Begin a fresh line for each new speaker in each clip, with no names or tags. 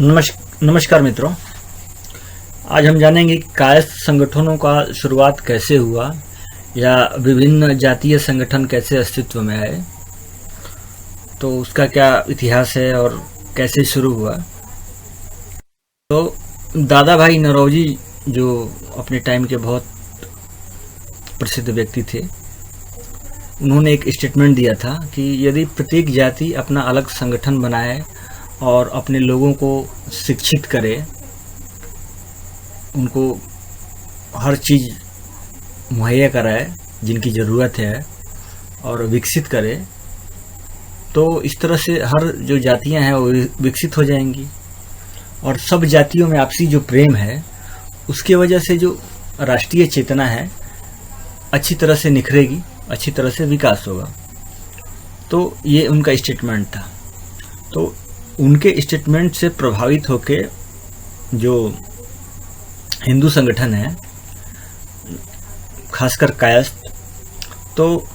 नमस्कार मित्रों। आज हम जानेंगे कि कायस्थ संगठनों का शुरुआत कैसे हुआ या विभिन्न जातीय संगठन कैसे अस्तित्व में आए, तो उसका क्या इतिहास है और कैसे शुरू हुआ। तो दादा भाई नौरोजी जो अपने टाइम के बहुत प्रसिद्ध व्यक्ति थे, उन्होंने एक स्टेटमेंट दिया था कि यदि प्रत्येक जाति अपना अलग संगठन बनाए और अपने लोगों को शिक्षित करे, उनको हर चीज़ मुहैया कराए जिनकी ज़रूरत है और विकसित करे, तो इस तरह से हर जो जातियां हैं वो विकसित हो जाएंगी और सब जातियों में आपसी जो प्रेम है उसकी वजह से जो राष्ट्रीय चेतना है अच्छी तरह से निखरेगी, अच्छी तरह से विकास होगा। तो ये उनका स्टेटमेंट था। तो उनके स्टेटमेंट से प्रभावित होके जो हिंदू संगठन है, खासकर कायस्थ, तो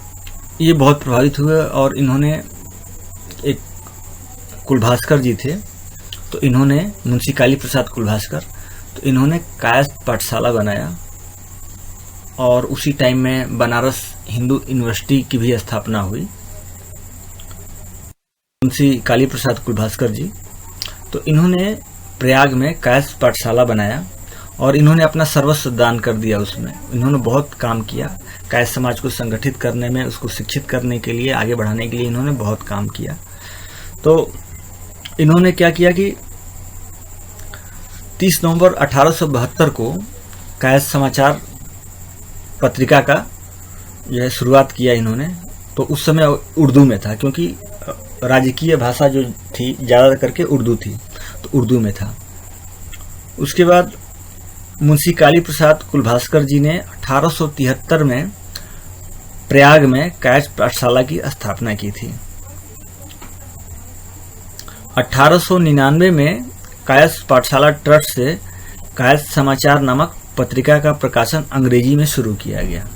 ये बहुत प्रभावित हुए और इन्होंने एक कुलभास्कर जी थे, तो इन्होंने मुंशी काली प्रसाद कुलभास्कर, तो इन्होंने कायस्थ पाठशाला बनाया और उसी टाइम में बनारस हिंदू यूनिवर्सिटी की भी स्थापना हुई। मुंशी काली प्रसाद कुलभास्कर जी, तो इन्होंने प्रयाग में कायस्थ पाठशाला बनाया और इन्होंने अपना सर्वस्व दान कर दिया। उसमें इन्होंने बहुत काम किया, कायस्थ समाज को संगठित करने में, उसको शिक्षित करने के लिए, आगे बढ़ाने के लिए इन्होंने बहुत काम किया। तो इन्होंने क्या किया कि 30 नवंबर 1872 को कायस्थ समाचार पत्रिका का जो है शुरुआत किया इन्होंने। तो उस समय उर्दू में था, क्योंकि राजकीय भाषा जो थी ज़्यादा करके उर्दू थी, तो उर्दू में था। उसके बाद मुंशी काली प्रसाद कुलभास्कर जी ने 1873 में प्रयाग में कायस्थ पाठशाला की स्थापना की थी। 1899 में कायस्थ पाठशाला ट्रस्ट से कायस्थ समाचार नामक पत्रिका का प्रकाशन अंग्रेजी में शुरू किया गया।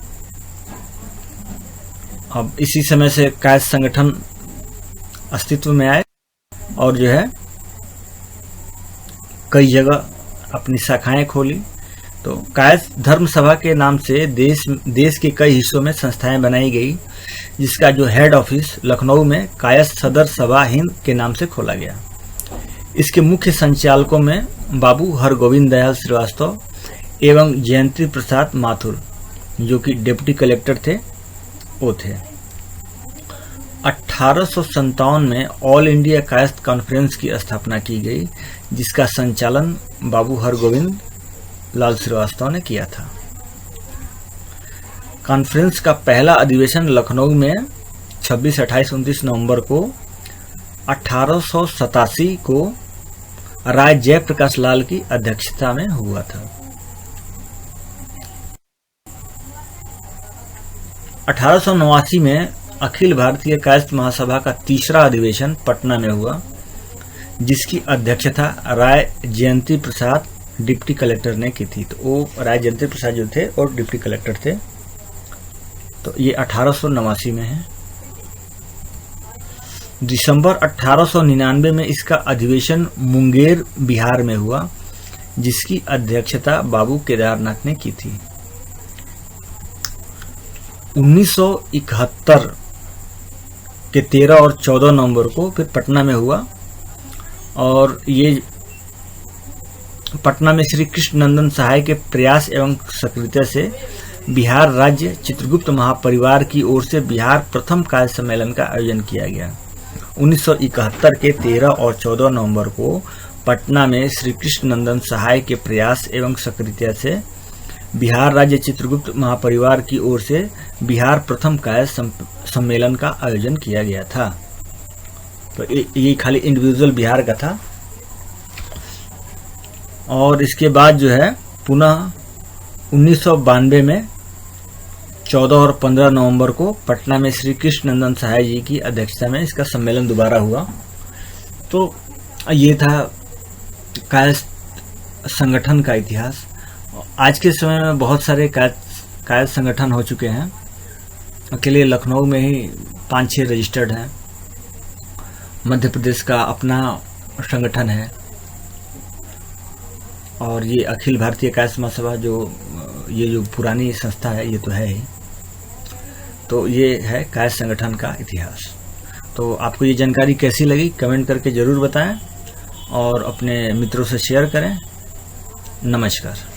अब इसी समय से कायस्थ संगठन अस्तित्व में आए और जो है कई जगह अपनी शाखाएं खोली। तो कायस्थ धर्म सभा के नाम से देश के कई हिस्सों में संस्थाएं बनाई गई, जिसका जो हेड ऑफिस लखनऊ में कायस्थ सदर सभा हिंद के नाम से खोला गया। इसके मुख्य संचालकों में बाबू हरगोविंद दयाल श्रीवास्तव एवं जयंती प्रसाद माथुर, जो कि डिप्टी कलेक्टर थे, वो थे। 1857 में ऑल इंडिया कायस्थ कॉन्फ्रेंस की स्थापना की गई, जिसका संचालन बाबू हरगोविंद लाल श्रीवास्तव ने किया था। कॉन्फ्रेंस का पहला अधिवेशन लखनऊ में 26, 28, 29 नवंबर को 1887 को राय जयप्रकाश लाल की अध्यक्षता में हुआ था। 1889 में अखिल भारतीय कायस्थ महासभा का तीसरा अधिवेशन पटना में हुआ, जिसकी अध्यक्षता राय जयंती प्रसाद डिप्टी कलेक्टर ने की थी। तो वो राय जयंती प्रसाद जो थे और डिप्टी कलेक्टर थे। तो ये 1889 में है। दिसंबर 1899 में इसका अधिवेशन मुंगेर बिहार में हुआ, जिसकी अध्यक्षता बाबू केदारनाथ ने की थी। 1971 के 13 और 14 नवंबर को फिर पटना में हुआ और ये पटना में श्री कृष्ण नंदन सहाय के प्रयास एवं सक्रियता से बिहार राज्य चित्रगुप्त महापरिवार की ओर से बिहार प्रथम कायस्थ सम्मेलन का आयोजन किया गया। 1971 के 13 और 14 नवंबर को पटना में श्री कृष्ण नंदन सहाय के प्रयास एवं सक्रियता से बिहार राज्य चित्रगुप्त महापरिवार की ओर से बिहार प्रथम कायस्थ सम्मेलन का आयोजन किया गया था। तो ये खाली इंडिविजुअल बिहार का था। और इसके बाद जो है पुनः 1992 में 14 और 15 नवंबर को पटना में श्री कृष्ण नंदन सहाय जी की अध्यक्षता में इसका सम्मेलन दोबारा हुआ। तो ये था कायस्थ संगठन का इतिहास। आज के समय में बहुत सारे कायस्थ संगठन हो चुके हैं। अकेले लखनऊ में ही 5-6 रजिस्टर्ड हैं। मध्य प्रदेश का अपना संगठन है, और ये अखिल भारतीय कायस्थ महासभा ये जो पुरानी संस्था है ये तो है ही। तो ये है कायस्थ संगठन का इतिहास। तो आपको ये जानकारी कैसी लगी कमेंट करके ज़रूर बताएं और अपने मित्रों से शेयर करें। नमस्कार।